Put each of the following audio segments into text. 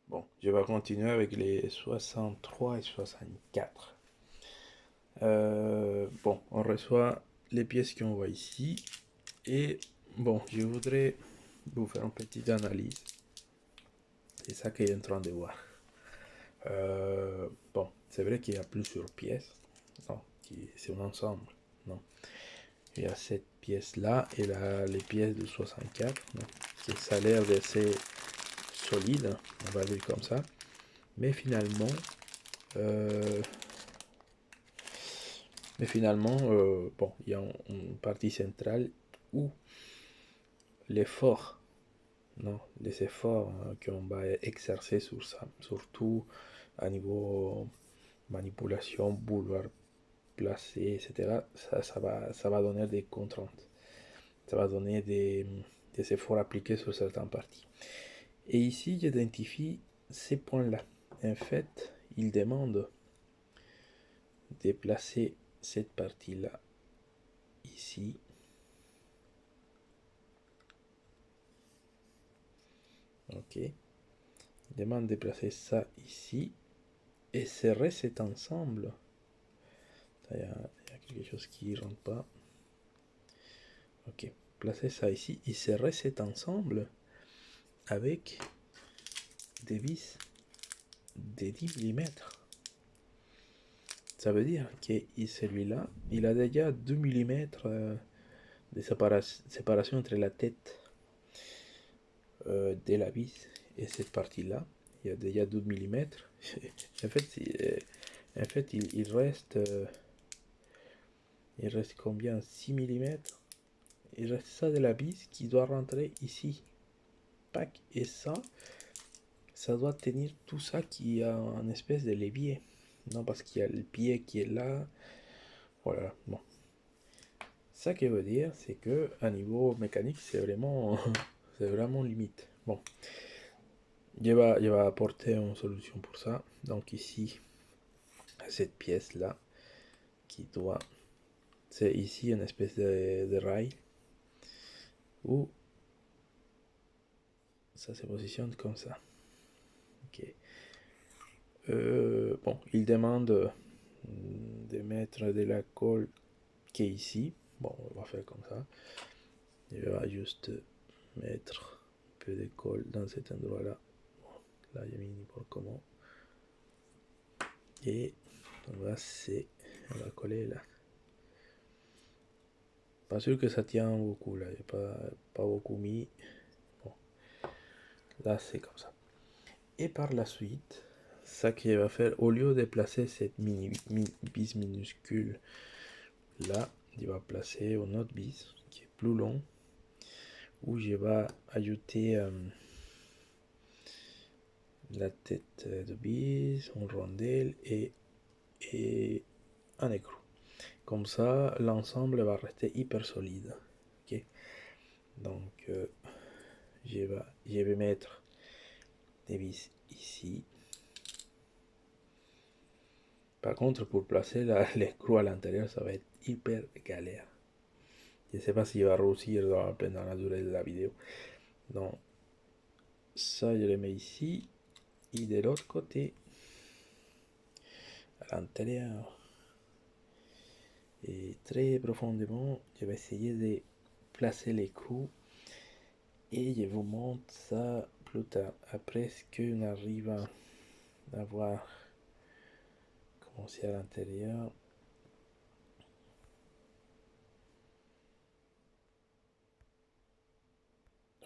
Bon, je vais continuer avec les 63 et 64. Bon, on reçoit les pièces qu'on voit ici. Et bon, je voudrais vous faire une petite analyse. C'est ça que je suis en train de voir. Bon, c'est vrai qu'il y a plusieurs pièces. Non, c'est un ensemble. Non. Il y a cette pièce-là et là, les pièces de 64. Non, qui ça a l'air d'assez solide, on va dire comme ça. Mais finalement, euh, bon, il y a une partie centrale où l'effort, non, les efforts qu'on va exercer sur ça, surtout à niveau manipulation, vouloir placer, etc., ça va donner des contraintes. Ça va donner des efforts appliqués sur certaines parties. Et ici, j'identifie ces points-là. En fait, il demande de placer cette partie-là ici. Ok. Il demande de placer ça ici et serrer cet ensemble. Il y a quelque chose qui ne rentre pas. Ok. Placer ça ici et serrer cet ensemble avec des vis de 10 mm. Ça veut dire que celui-là, il a déjà 2 mm de séparation entre la tête de la vis et cette partie-là. Il y a déjà 12 mm. En fait, il reste combien? 6 mm. Il reste ça de la vis qui doit rentrer ici. Pac. Et ça doit tenir tout ça qui a une espèce de levier. Non, parce qu'il y a le pied qui est là. Voilà, bon. Ça qui veut dire, c'est que à niveau mécanique, c'est vraiment, c'est vraiment limite. Bon, je vais apporter une solution pour ça. Donc ici, cette pièce-là, qui doit, c'est ici une espèce de rail où ça se positionne comme ça. Ok. Bon, il demande de mettre de la colle qui est ici. Bon, on va faire comme ça. Je vais juste mettre un peu de colle dans cet endroit-là. Bon, là, j'ai mis n'importe comment. Et on va coller là. Pas sûr que ça tient beaucoup là, j'ai pas beaucoup mis. Bon, là c'est comme ça. Et par la suite, ça qu'il va faire, au lieu de placer cette vis minuscule là, il va placer une autre vis qui est plus long, où je vais ajouter la tête de vis, une rondelle et un écrou. Comme ça, l'ensemble va rester hyper solide. Ok. Donc, je vais mettre des vis ici. Par contre, pour placer l'écrou à l'intérieur, ça va être hyper galère. Je ne sais pas s'il va réussir pendant la durée de la vidéo. Donc, ça, je le mets ici. Et de l'autre côté, à l'intérieur, et très profondément, je vais essayer de placer l'écrou. Et je vous montre ça plus tard. Après ce qu'on arrive à voir comment c'est à l'intérieur.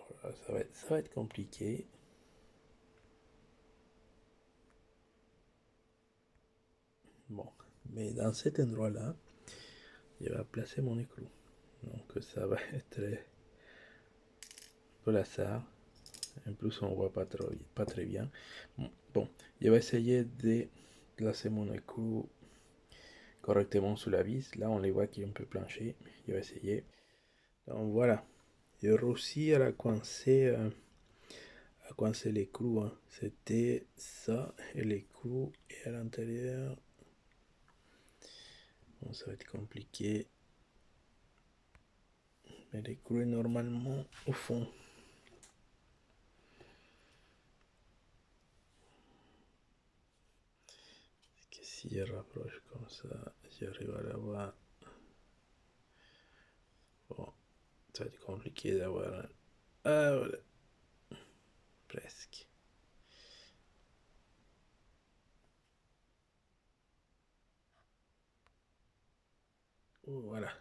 Voilà, ça va être compliqué. Bon, mais dans cet endroit-là, je vais placer mon écrou. Donc ça va être un peu lazare. En plus, on voit pas très bien. Bon, je vais essayer de placer mon écrou correctement sous la vis. Là, on les voit qui est un peu planché. Je vais essayer. Donc voilà, j'ai réussi à coincer l'écrou. Hein. C'était ça et l'écrou et à l'intérieur. Bon, ça va être compliqué. Mais l'écrou est normalement au fond. si je rapproche comme ça, j'arrive à l'avoir. Bon, ça va être compliqué d'avoir un... Ah voilà, presque. Voilà.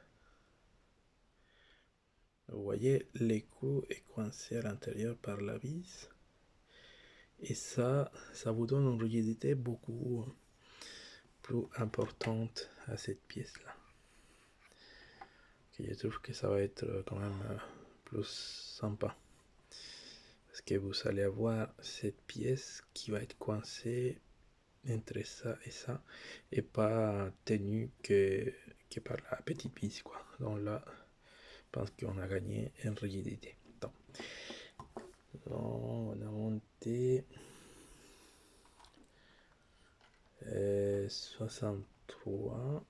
Vous voyez, l'écrou est coincé à l'intérieur par la vis. Et ça vous donne une rigidité beaucoup plus importante à cette pièce-là. Je trouve que ça va être quand même plus sympa. Parce que vous allez avoir cette pièce qui va être coincée entre ça, et pas tenue que par la petite vis, quoi. Donc là, je pense qu'on a gagné en rigidité. Donc, on a monté 63.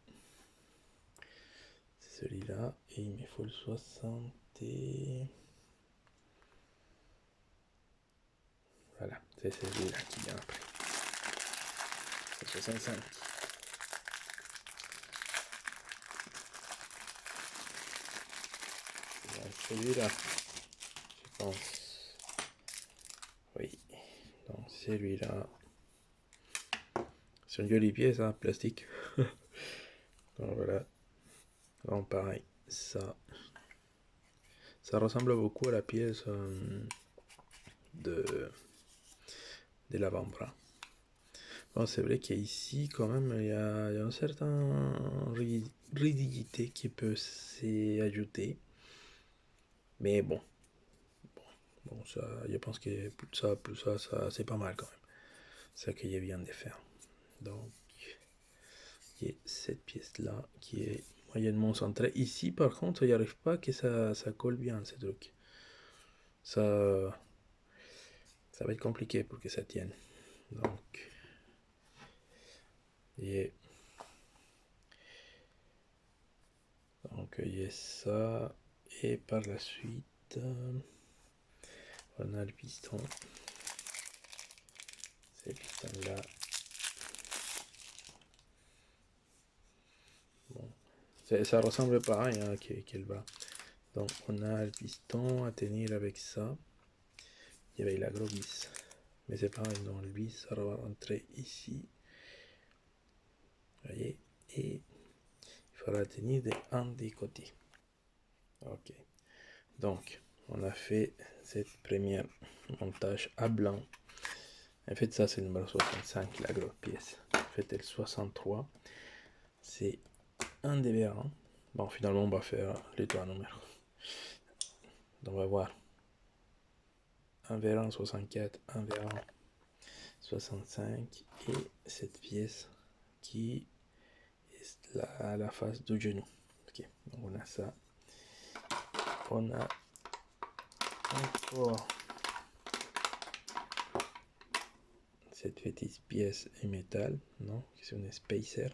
C'est celui-là. Et il me faut le 60. Voilà, c'est celui-là qui vient après. C'est 65. Celui-là, je pense. Oui, donc celui-là. C'est une jolie pièce, hein, plastique. Donc voilà. Donc pareil, ça ressemble beaucoup à la pièce de l'avant-bras. Bon, c'est vrai qu'ici, quand même, il y a une certaine rigidité qui peut s'ajouter. Mais bon, ça, je pense que plus ça c'est pas mal quand même. C'est ça qu'il vient de faire. Donc, il y a cette pièce-là qui est moyennement centrée. Ici, par contre, il n'y arrive pas que ça colle bien, ces trucs. Ça va être compliqué pour que ça tienne. Donc, il y a ça. Et par la suite, on a le piston. C'est le piston là. Bon. Ça ressemble pareil hein, qu'elle va. Donc on a le piston à tenir avec ça. Il y avait la grosse vis. Mais c'est pareil, dans le vis, ça va rentrer ici. Vous voyez. Et il faudra tenir un des côtés. Ok. Donc on a fait cette première montage à blanc. En fait ça c'est le numéro 65, la grosse pièce. En fait le 63, c'est un des vérins. Bon finalement on va faire les trois numéros. Donc on va voir. Un véran 64, un véran 65 et cette pièce qui est à la face du genou. Ok, donc on a ça. On a encore cette petite pièce en métal, non, c'est une spacer.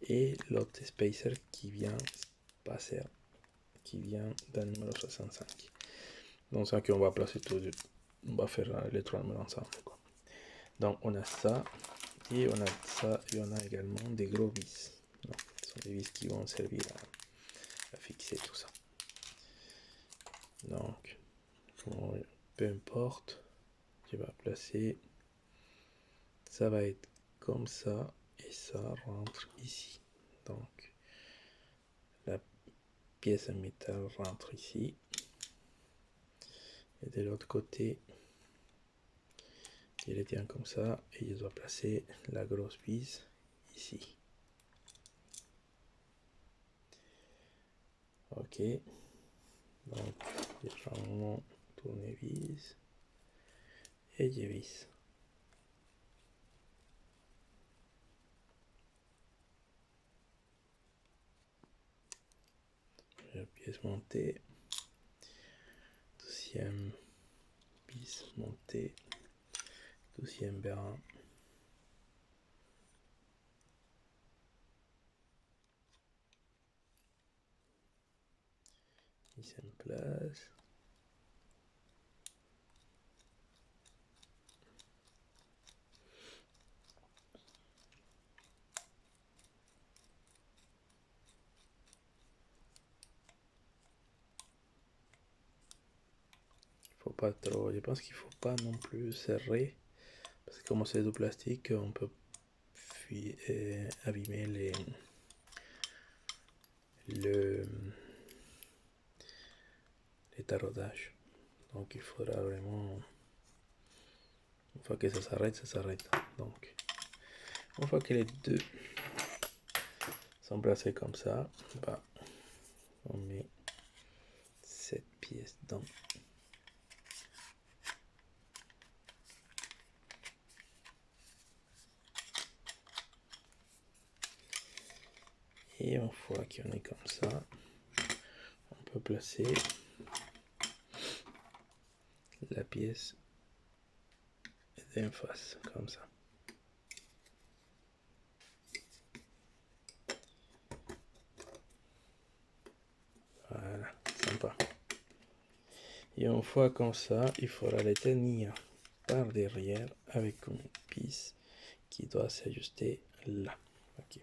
Et l'autre spacer qui vient passer, qui vient dans le numéro 65. Donc ça qu'on va placer tout, on va faire les trois numéros ensemble. Quoi. Donc on a ça, et on a ça, et on a également des gros vis. Donc, ce sont des vis qui vont servir à fixer tout ça. Donc, peu importe, je vais placer, ça va être comme ça, et ça rentre ici. Donc, la pièce en métal rentre ici. Et de l'autre côté, je les tiens comme ça, et je dois placer la grosse vis ici. Ok. Donc, je prends mon tournevis et je visse. La pièce montée. Deuxième vis montée. Deuxième bérin. Mise en place. pas trop, je pense qu'il faut pas non plus serrer, parce que comme c'est du plastique, on peut abîmer les taraudages. Donc il faudra vraiment, une fois que ça s'arrête, ça s'arrête. Donc une fois que les deux sont placés comme ça, bah, on met cette pièce dans et une fois qu'on est comme ça, on peut placer la pièce d'en face comme ça. Voilà, sympa. Et une fois comme ça, il faudra les tenir par derrière avec une pisse qui doit s'ajuster là. Ok.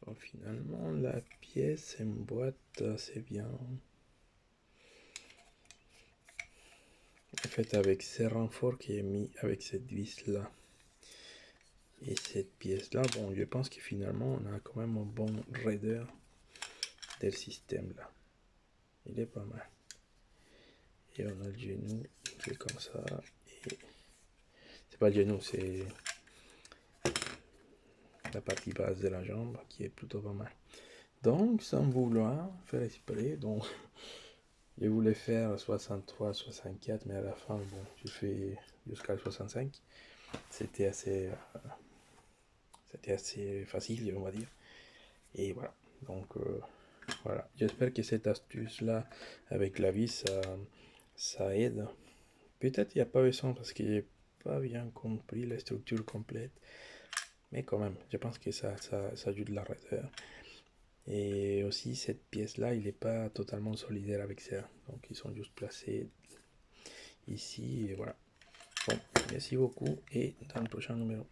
Bon, finalement, la pièce emboîte assez bien. En fait, avec ces renforts qui est mis avec cette vis là et cette pièce là, bon, je pense que finalement on a quand même un bon raideur del système là. Il est pas mal. Et on a le genou qui est comme ça. Et c'est pas le genou, c'est la partie basse de la jambe qui est plutôt pas mal. Donc, sans vouloir faire exprès, donc je voulais faire 63, 64, mais à la fin, bon, je fais jusqu'à 65. C'était assez facile, on va dire. Et voilà. Donc, voilà. J'espère que cette astuce-là, avec la vis, ça aide. Peut-être il n'y a pas besoin parce que j'ai pas bien compris la structure complète. Mais quand même, je pense que ça ajoute la raideur. Et aussi, cette pièce-là, il n'est pas totalement solidaire avec ça. Donc, ils sont juste placés ici et voilà. Bon, merci beaucoup et dans le prochain numéro.